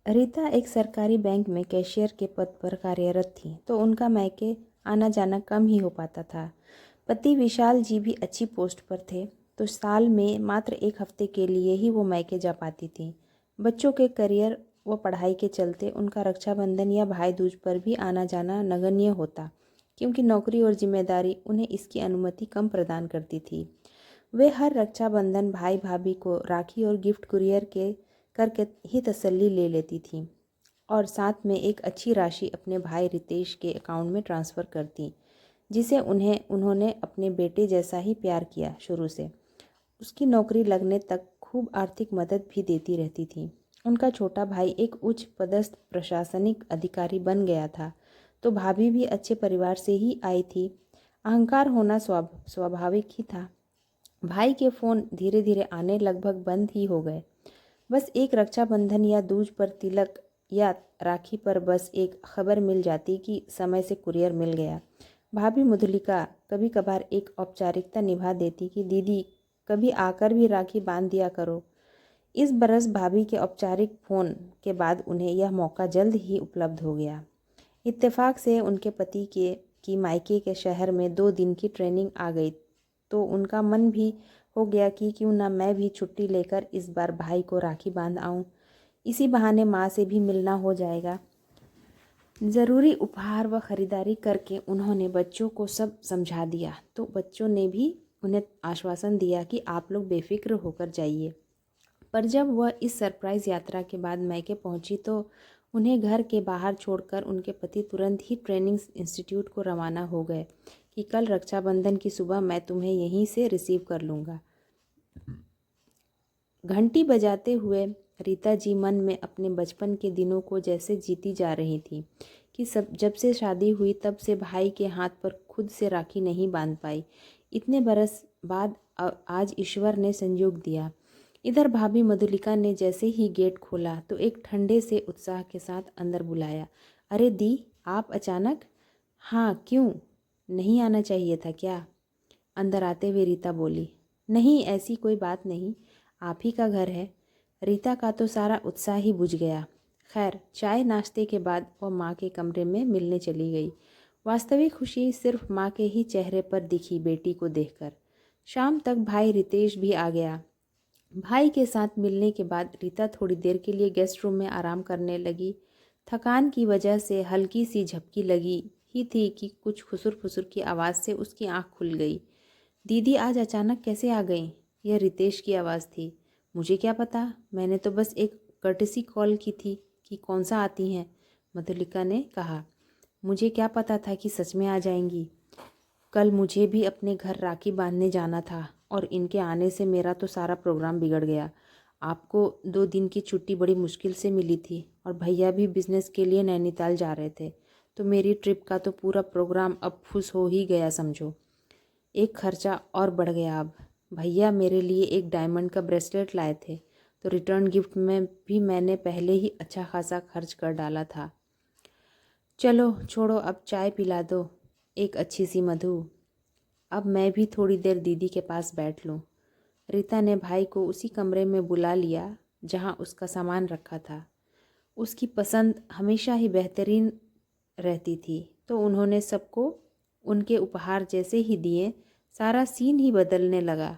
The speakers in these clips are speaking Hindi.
रीता एक सरकारी बैंक में कैशियर के पद पर कार्यरत थी, तो उनका मायके आना जाना कम ही हो पाता था। पति विशाल जी भी अच्छी पोस्ट पर थे, तो साल में मात्र एक हफ्ते के लिए ही वो मायके जा पाती थी। बच्चों के करियर व पढ़ाई के चलते उनका रक्षाबंधन या भाई दूज पर भी आना जाना नगण्य होता, क्योंकि नौकरी और जिम्मेदारी उन्हें इसकी अनुमति कम प्रदान करती थी। वे हर रक्षाबंधन भाई भाभी को राखी और गिफ्ट कुरियर के करके ही तसल्ली ले लेती थी, और साथ में एक अच्छी राशि अपने भाई रितेश के अकाउंट में ट्रांसफ़र करती, जिसे उन्होंने अपने बेटे जैसा ही प्यार किया शुरू से। उसकी नौकरी लगने तक खूब आर्थिक मदद भी देती रहती थी। उनका छोटा भाई एक उच्च पदस्थ प्रशासनिक अधिकारी बन गया था, तो भाभी भी अच्छे परिवार से ही आई थी। अहंकार होना स्वाभाविक ही था। भाई के फ़ोन धीरे धीरे आने लगभग बंद ही हो गए। बस एक रक्षाबंधन या दूज पर तिलक या राखी पर बस एक खबर मिल जाती कि समय से कुरियर मिल गया। भाभी मधुलिका कभी कभार एक औपचारिकता निभा देती कि दीदी कभी आकर भी राखी बांध दिया करो। इस बरस भाभी के औपचारिक फ़ोन के बाद उन्हें यह मौका जल्द ही उपलब्ध हो गया। इत्तेफाक से उनके पति की मायके के शहर में 2 दिन की ट्रेनिंग आ गई, तो उनका मन भी हो गया कि क्यों ना मैं भी छुट्टी लेकर इस बार भाई को राखी बांध आऊं। इसी बहाने माँ से भी मिलना हो जाएगा। ज़रूरी उपहार व ख़रीदारी करके उन्होंने बच्चों को सब समझा दिया, तो बच्चों ने भी उन्हें आश्वासन दिया कि आप लोग बेफिक्र होकर जाइए। पर जब वह इस सरप्राइज़ यात्रा के बाद मायके पहुंची, तो उन्हें घर के बाहर छोड़कर उनके पति तुरंत ही ट्रेनिंग इंस्टीट्यूट को रवाना हो गए कि कल रक्षाबंधन की सुबह मैं तुम्हें यहीं से रिसीव कर लूँगा। घंटी बजाते हुए रीता जी मन में अपने बचपन के दिनों को जैसे जीती जा रही थी कि जब से शादी हुई तब से भाई के हाथ पर खुद से राखी नहीं बांध पाई। इतने बरस बाद आज ईश्वर ने संयोग दिया। इधर भाभी मधुलिका ने जैसे ही गेट खोला तो एक ठंडे से उत्साह के साथ अंदर बुलाया। अरे दी, आप अचानक? हाँ, क्यों? नहीं आना चाहिए था क्या? अंदर आते हुए रीता बोली। नहीं, ऐसी कोई बात नहीं, आप ही का घर है। रीता का तो सारा उत्साह ही बुझ गया। खैर, चाय नाश्ते के बाद वह माँ के कमरे में मिलने चली गई। वास्तविक खुशी सिर्फ माँ के ही चेहरे पर दिखी बेटी को देखकर। शाम तक भाई रितेश भी आ गया। भाई के साथ मिलने के बाद रीता थोड़ी देर के लिए गेस्ट रूम में आराम करने लगी। थकान की वजह से हल्की सी झपकी लगी ही थी कि कुछ खुसुर फुसुर की आवाज़ से उसकी आंख खुल गई। दीदी आज अचानक कैसे आ गईं? यह रितेश की आवाज़ थी। मुझे क्या पता, मैंने तो बस एक कर्टसी कॉल की थी कि कौन सा आती हैं, मधुलिका ने कहा। मुझे क्या पता था कि सच में आ जाएंगी। कल मुझे भी अपने घर राखी बांधने जाना था और इनके आने से मेरा तो सारा प्रोग्राम बिगड़ गया। आपको 2 दिन की छुट्टी बड़ी मुश्किल से मिली थी और भैया भी बिजनेस के लिए नैनीताल जा रहे थे, तो मेरी ट्रिप का तो पूरा प्रोग्राम अब फुस हो ही गया समझो। एक खर्चा और बढ़ गया अब। भैया मेरे लिए एक डायमंड का ब्रेसलेट लाए थे, तो रिटर्न गिफ्ट में भी मैंने पहले ही अच्छा खासा खर्च कर डाला था। चलो छोड़ो, अब चाय पिला दो एक अच्छी सी मधु। अब मैं भी थोड़ी देर दीदी के पास बैठ लूँ। रीता ने भाई को उसी कमरे में बुला लिया जहाँ उसका सामान रखा था। उसकी पसंद हमेशा ही बेहतरीन रहती थी, तो उन्होंने सबको उनके उपहार जैसे ही दिए। सारा सीन ही बदलने लगा।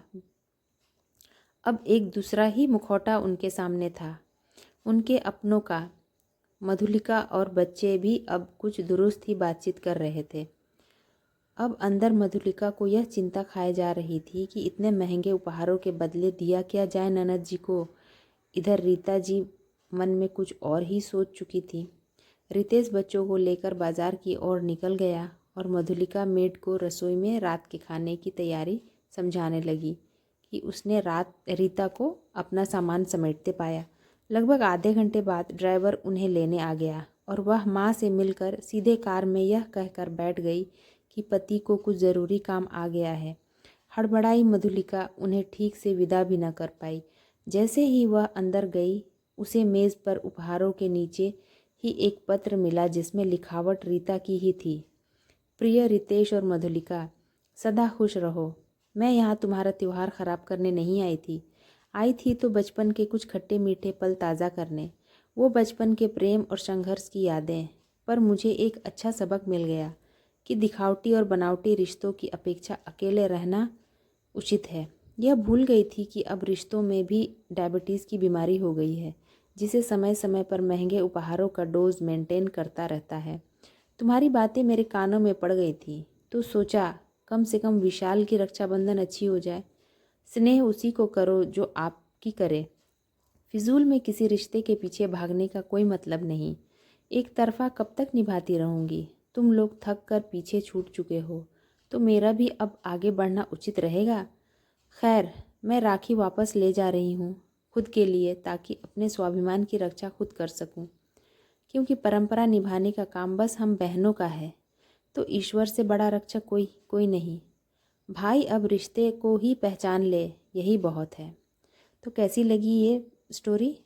अब एक दूसरा ही मुखौटा उनके सामने था, उनके अपनों का। मधुलिका और बच्चे भी अब कुछ दुरुस्त ही बातचीत कर रहे थे। अब अंदर मधुलिका को यह चिंता खाए जा रही थी कि इतने महंगे उपहारों के बदले दिया क्या जाए ननद जी को। इधर रीता जी मन में कुछ और ही सोच चुकी थी। रितेश बच्चों को लेकर बाजार की ओर निकल गया और मधुलिका मेड को रसोई में रात के खाने की तैयारी समझाने लगी कि उसने रात रीता को अपना सामान समेटते पाया। लगभग आधे घंटे बाद ड्राइवर उन्हें लेने आ गया और वह माँ से मिलकर सीधे कार में यह कहकर बैठ गई कि पति को कुछ ज़रूरी काम आ गया है। हड़बड़ाई मधुलिका उन्हें ठीक से विदा भी न कर पाई। जैसे ही वह अंदर गई, उसे मेज़ पर उपहारों के नीचे ही एक पत्र मिला जिसमें लिखावट रीता की ही थी। प्रिय रितेश और मधुलिका, सदा खुश रहो। मैं यहाँ तुम्हारा त्यौहार ख़राब करने नहीं आई थी। आई थी तो बचपन के कुछ खट्टे मीठे पल ताज़ा करने। वो बचपन के प्रेम और संघर्ष की यादें। पर मुझे एक अच्छा सबक मिल गया कि दिखावटी और बनावटी रिश्तों की अपेक्षा अकेले रहना उचित है। यह भूल गई थी कि अब रिश्तों में भी डायबिटीज़ की बीमारी हो गई है, जिसे समय समय पर महंगे उपहारों का डोज मेंटेन करता रहता है। तुम्हारी बातें मेरे कानों में पड़ गई थी, तो सोचा कम से कम विशाल की रक्षाबंधन अच्छी हो जाए। स्नेह उसी को करो जो आपकी करे। फिजूल में किसी रिश्ते के पीछे भागने का कोई मतलब नहीं। एक तरफा कब तक निभाती रहूँगी? तुम लोग थक कर पीछे छूट चुके हो, तो मेरा भी अब आगे बढ़ना उचित रहेगा। खैर, मैं राखी वापस ले जा रही हूँ, खुद के लिए, ताकि अपने स्वाभिमान की रक्षा खुद कर सकूँ। क्योंकि परंपरा निभाने का काम बस हम बहनों का है, तो ईश्वर से बड़ा रक्षक कोई नहीं। भाई अब रिश्ते को ही पहचान ले, यही बहुत है। तो कैसी लगी ये स्टोरी?